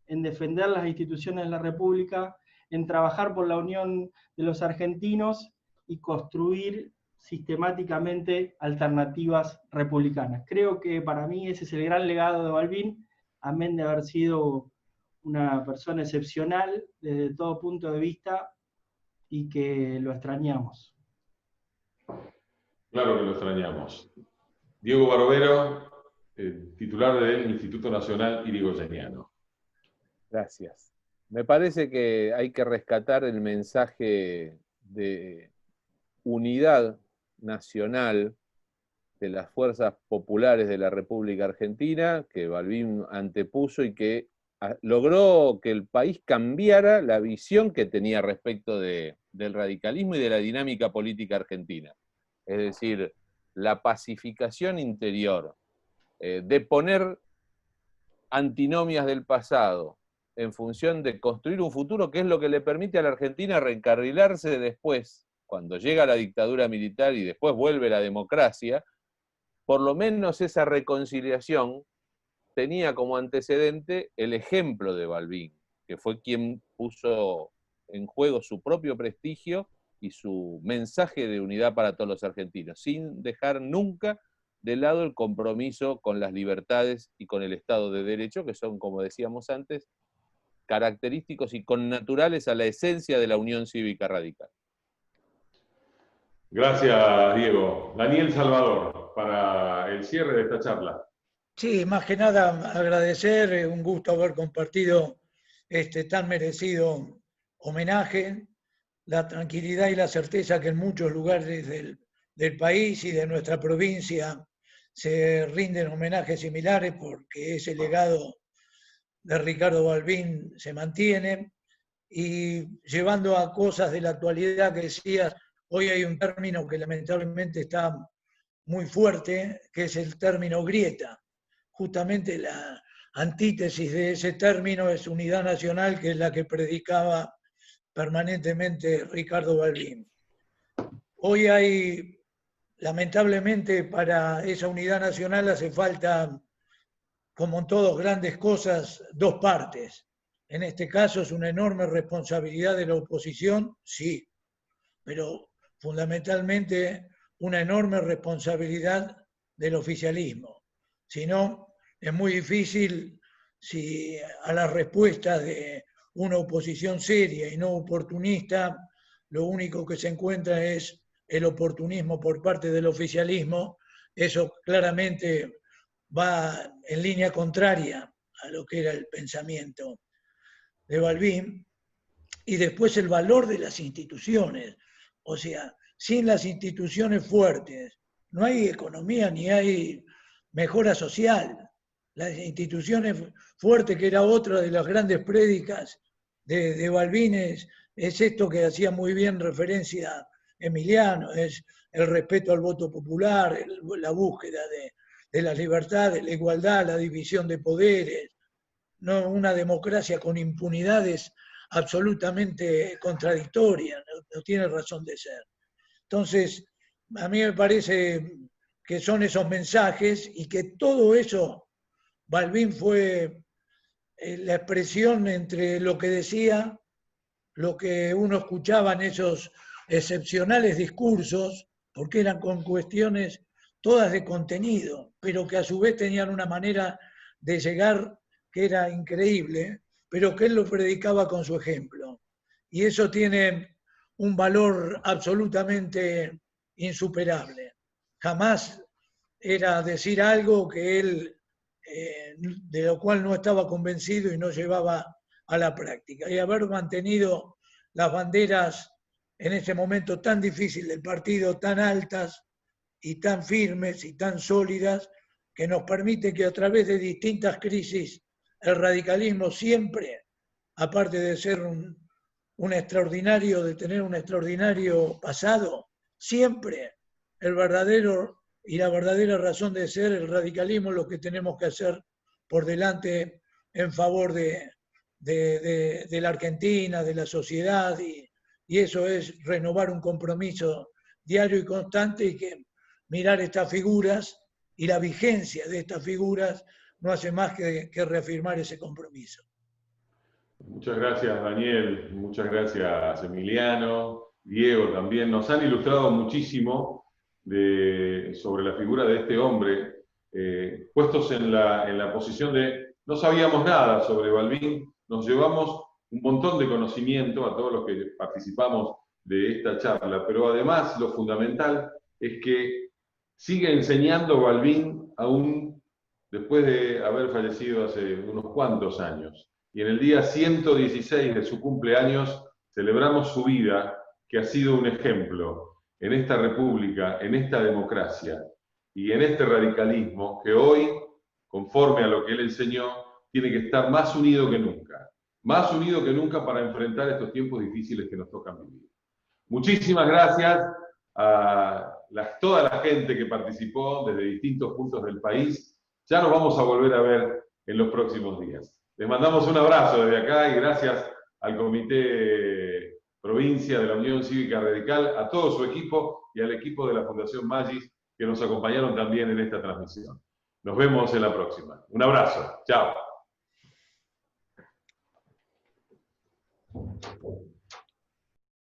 en defender las instituciones de la República, en trabajar por la unión de los argentinos y construir sistemáticamente alternativas republicanas. Creo que para mí ese es el gran legado de Balbín, amén de haber sido una persona excepcional desde todo punto de vista y que lo extrañamos. Claro que lo extrañamos. Diego Barovero, titular del Instituto Nacional Irigoyeniano. Gracias. Me parece que hay que rescatar el mensaje de unidad nacional de las fuerzas populares de la República Argentina, que Balbín antepuso y que logró que el país cambiara la visión que tenía respecto del radicalismo y de la dinámica política argentina. Es decir, la pacificación interior, de poner antinomias del pasado en función de construir un futuro, que es lo que le permite a la Argentina reencarrilarse después, cuando llega la dictadura militar y después vuelve la democracia. Por lo menos esa reconciliación tenía como antecedente el ejemplo de Balbín, que fue quien puso en juego su propio prestigio y su mensaje de unidad para todos los argentinos, sin dejar nunca de lado el compromiso con las libertades y con el Estado de Derecho, que son, como decíamos antes, característicos y connaturales a la esencia de la Unión Cívica Radical. Gracias, Diego. Daniel Salvador, para el cierre de esta charla. Sí, más que nada agradecer, un gusto haber compartido este tan merecido homenaje, la tranquilidad y la certeza que en muchos lugares del país y de nuestra provincia se rinden homenajes similares porque ese legado de Ricardo Balbín se mantiene. Y llevando a cosas de la actualidad que decías, hoy hay un término que lamentablemente está muy fuerte, que es el término grieta. Justamente la antítesis de ese término es unidad nacional, que es la que predicaba permanentemente Ricardo Balbín. Hoy hay, lamentablemente, para esa unidad nacional hace falta, como en todas grandes cosas, dos partes. En este caso es una enorme responsabilidad de la oposición, sí, pero fundamentalmente una enorme responsabilidad del oficialismo. Si no, es muy difícil, si a las respuestas de una oposición seria y no oportunista, lo único que se encuentra es el oportunismo por parte del oficialismo. Eso claramente va en línea contraria a lo que era el pensamiento de Balbín. Y después el valor de las instituciones. O sea, sin las instituciones fuertes no hay economía ni hay mejora social. Las instituciones fuertes, que era otra de las grandes prédicas de Balbín, es esto que hacía muy bien referencia Emiliano, es el respeto al voto popular, la búsqueda de las libertades, la igualdad, la división de poderes, no una democracia con impunidades absolutamente contradictorias, no tiene razón de ser. Entonces, a mí me parece que son esos mensajes y que todo eso, Balbín fue la expresión entre lo que decía, lo que uno escuchaba en esos excepcionales discursos, porque eran con cuestiones todas de contenido, pero que a su vez tenían una manera de llegar que era increíble, pero que él lo predicaba con su ejemplo. Y eso tiene un valor absolutamente insuperable. Jamás era decir algo que él, de lo cual no estaba convencido y no llevaba a la práctica. Y haber mantenido las banderas en ese momento tan difícil del partido, tan altas y tan firmes y tan sólidas, que nos permite que a través de distintas crisis el radicalismo siempre, aparte de ser un extraordinario, de tener un extraordinario pasado, siempre el verdadero y la verdadera razón de ser, el radicalismo, es lo que tenemos que hacer por delante en favor de la Argentina, de la sociedad, y eso es renovar un compromiso diario y constante, y que mirar estas figuras y la vigencia de estas figuras no hace más que reafirmar ese compromiso. Muchas gracias, Daniel. Muchas gracias, Emiliano, Diego también. Nos han ilustrado muchísimo sobre la figura de este hombre, puestos en la posición de no sabíamos nada sobre Balbín, nos llevamos un montón de conocimiento a todos los que participamos de esta charla, pero además lo fundamental es que sigue enseñando Balbín aún después de haber fallecido hace unos cuantos años. Y en el día 116 de su cumpleaños celebramos su vida, que ha sido un ejemplo en esta república, en esta democracia y en este radicalismo que hoy, conforme a lo que él enseñó, tiene que estar más unido que nunca para enfrentar estos tiempos difíciles que nos tocan vivir. Muchísimas gracias a toda la gente que participó desde distintos puntos del país. Ya nos vamos a volver a ver en los próximos días. Les mandamos un abrazo desde acá y gracias al Comité Provincia de la Unión Cívica Radical, a todo su equipo y al equipo de la Fundación Magis que nos acompañaron también en esta transmisión. Nos vemos en la próxima. Un abrazo. Chao.